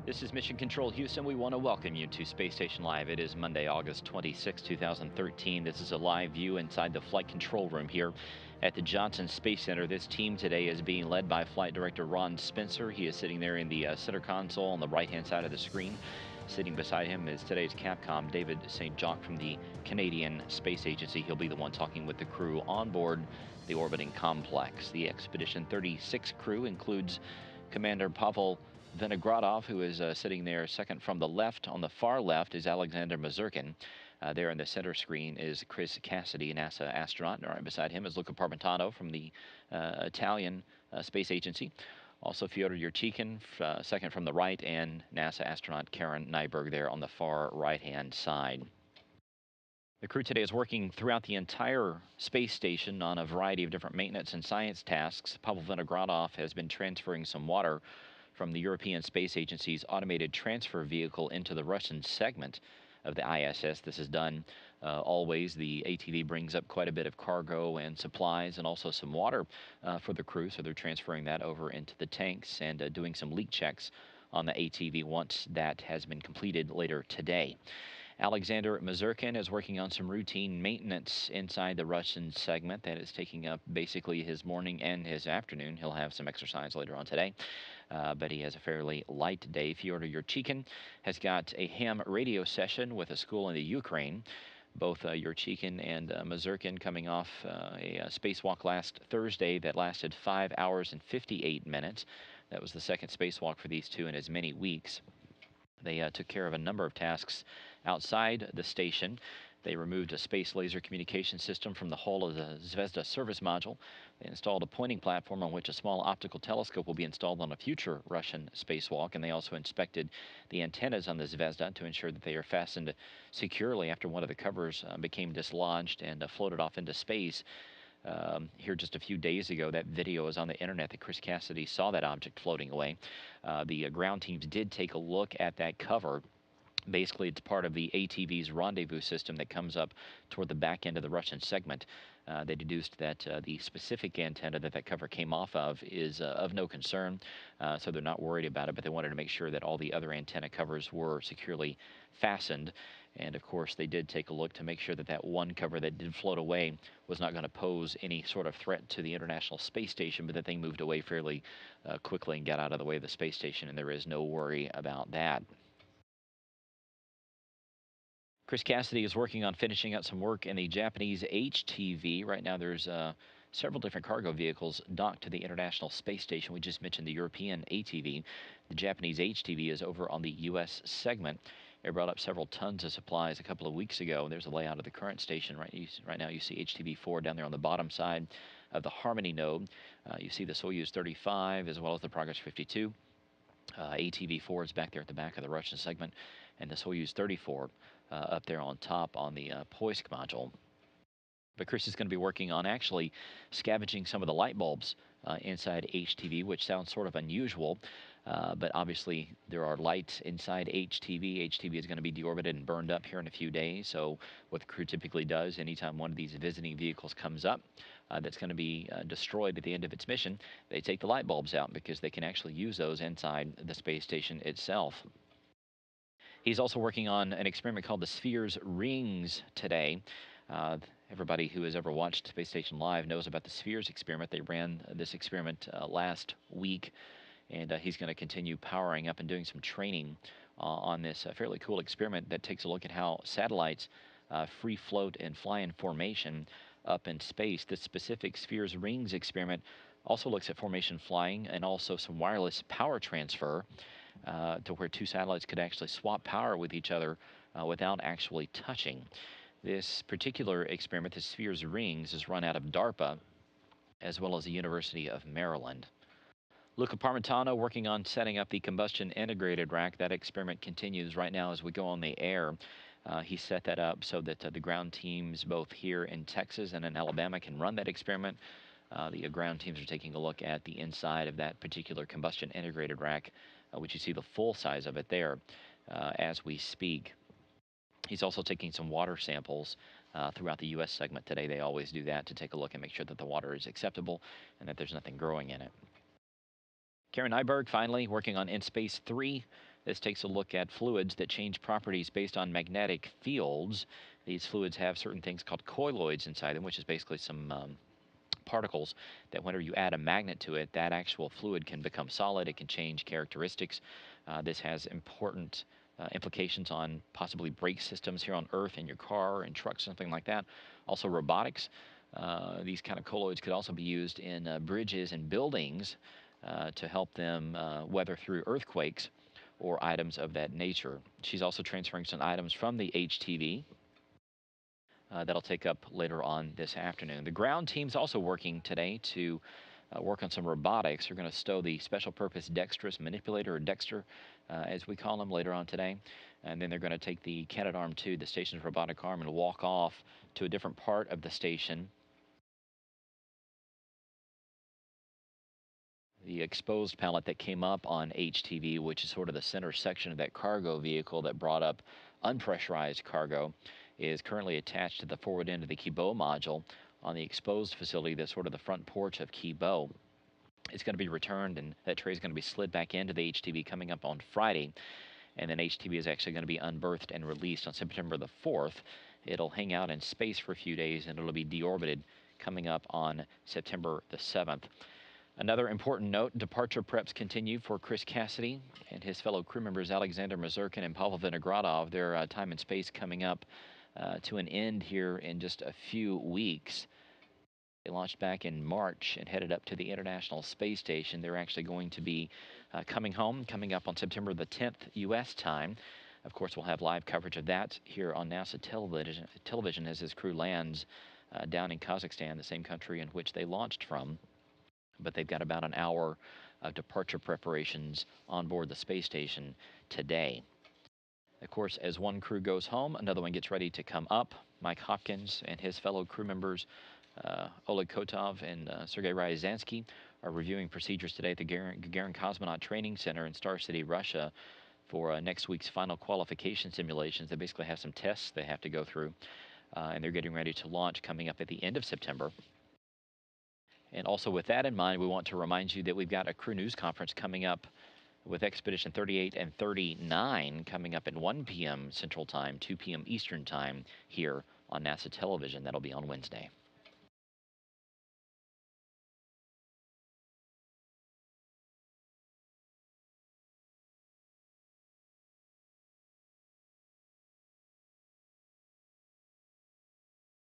This is Mission Control Houston. We want to welcome you to Space Station Live. It is Monday, August 26, 2013. This is a live view inside the flight control room here at the Johnson Space Center. This team today is being led by Flight Director Ron Spencer. He is sitting there in the center console on the right-hand side of the screen. Sitting beside him is today's Capcom, David St. Jacques from the Canadian Space Agency. He'll be the one talking with the crew on board the orbiting complex. The Expedition 36 crew includes Commander Pavel Vinogradov, who is sitting there second from the left. On the far left is Alexander Mazurkin. There in the center screen is Chris Cassidy, a NASA astronaut. And right beside him is Luca Parmitano from the Italian Space Agency. Also Fyodor Yurchikhin, second from the right, and NASA astronaut Karen Nyberg there on the far right-hand side. The crew today is working throughout the entire space station on a variety of different maintenance and science tasks. Pavel Vinogradov has been transferring some water from the European Space Agency's automated transfer vehicle into the Russian segment of the ISS. This is done always. The ATV brings up quite a bit of cargo and supplies and also some water for the crew, so they're transferring that over into the tanks and doing some leak checks on the ATV once that has been completed later today. Alexander Mazurkin is working on some routine maintenance inside the Russian segment that is taking up basically his morning and his afternoon. He'll have some exercise later on today, but he has a fairly light day. Fyodor Yurchikhin has got a ham radio session with a school in the Ukraine. Both Yurchikhin and Mazurkin coming off a spacewalk last Thursday that lasted 5 hours and 58 minutes. That was the second spacewalk for these two in as many weeks. They took care of a number of tasks outside the station. They removed a space laser communication system from the hull of the Zvezda service module. They installed a pointing platform on which a small optical telescope will be installed on a future Russian spacewalk. And they also inspected the antennas on the Zvezda to ensure that they are fastened securely after one of the covers became dislodged and floated off into space. Here just a few days ago, that video is on the internet that Chris Cassidy saw that object floating away. The ground teams did take a look at that cover. Basically, it's part of the ATV's rendezvous system that comes up toward the back end of the Russian segment. They deduced that the specific antenna that cover came off of is of no concern, so they're not worried about it, but they wanted to make sure that all the other antenna covers were securely fastened. And of course, they did take a look to make sure that that one cover that did float away was not going to pose any sort of threat to the International Space Station, but that thing moved away fairly quickly and got out of the way of the space station, and there is no worry about that. Chris Cassidy is working on finishing up some work in the Japanese HTV. Right now there's several different cargo vehicles docked to the International Space Station. We just mentioned the European ATV. The Japanese HTV is over on the U.S. segment. It brought up several tons of supplies a couple of weeks ago. There's a layout of the current station. Right now you see HTV-4 down there on the bottom side of the Harmony node. You see the Soyuz 35 as well as the Progress 52. ATV-4 is back there at the back of the Russian segment, and the Soyuz 34 up there on top on the Poisk module. But Chris is going to be working on actually scavenging some of the light bulbs inside HTV, which sounds sort of unusual, but obviously there are lights inside HTV. HTV is going to be deorbited and burned up here in a few days, so what the crew typically does anytime one of these visiting vehicles comes up that's going to be destroyed at the end of its mission, they take the light bulbs out because they can actually use those inside the space station itself. He's also working on an experiment called the Sphere's Rings today. Everybody who has ever watched Space Station Live knows about the Spheres experiment. They ran this experiment last week, and he's going to continue powering up and doing some training on this fairly cool experiment that takes a look at how satellites free float and fly in formation up in space. This specific Sphere's Rings experiment also looks at formation flying and also some wireless power transfer to where two satellites could actually swap power with each other without actually touching. This particular experiment, the Sphere's Rings, is run out of DARPA as well as the University of Maryland. Luca Parmitano working on setting up the combustion integrated rack. That experiment continues right now as we go on the air. He set that up so that the ground teams both here in Texas and in Alabama can run that experiment. The ground teams are taking a look at the inside of that particular combustion integrated rack, which you see the full size of it there as we speak. He's also taking some water samples throughout the U.S. segment today. They always do that to take a look and make sure that the water is acceptable and that there's nothing growing in it. Karen Nyberg finally working on In Space 3. This takes a look at fluids that change properties based on magnetic fields. These fluids have certain things called colloids inside them, which is basically some particles that whenever you add a magnet to it, that actual fluid can become solid. It can change characteristics. This has important implications on possibly brake systems here on Earth in your car and trucks, something like that. Also robotics. These kind of colloids could also be used in bridges and buildings to help them weather through earthquakes or items of that nature. She's also transferring some items from the HTV that'll take up later on this afternoon. The ground team's also working today to work on some robotics. They're going to stow the special purpose dexterous manipulator, or Dexter, as we call him, later on today. And then they're going to take the Canadarm2, the station's robotic arm, and walk off to a different part of the station. The exposed pallet that came up on HTV, which is sort of the center section of that cargo vehicle that brought up unpressurized cargo, is currently attached to the forward end of the Kibo module on the exposed facility that's sort of the front porch of Kibo. It's going to be returned, and that tray is going to be slid back into the HTV coming up on Friday. And then HTV is actually going to be unberthed and released on September the 4th. It'll hang out in space for a few days, and it'll be deorbited coming up on September the 7th. Another important note, departure preps continue for Chris Cassidy and his fellow crew members Alexander Mazurkin and Pavel Vinogradov. Their time in space coming up to an end here in just a few weeks. They launched back in March and headed up to the International Space Station. They're actually going to be coming home, coming up on September the 10th U.S. time. Of course, we'll have live coverage of that here on NASA television as his crew lands down in Kazakhstan, the same country in which they launched from. But they've got about an hour of departure preparations on board the space station today. Of course, as one crew goes home, another one gets ready to come up. Mike Hopkins and his fellow crew members, Oleg Kotov and Sergei Ryazansky, are reviewing procedures today at the Gagarin Cosmonaut Training Center in Star City, Russia, for next week's final qualification simulations. They basically have some tests they have to go through, and they're getting ready to launch coming up at the end of September. And also with that in mind, we want to remind you that we've got a crew news conference coming up with Expedition 38 and 39 coming up at 1 p.m. Central Time, 2 p.m. Eastern Time here on NASA television. That'll be on Wednesday.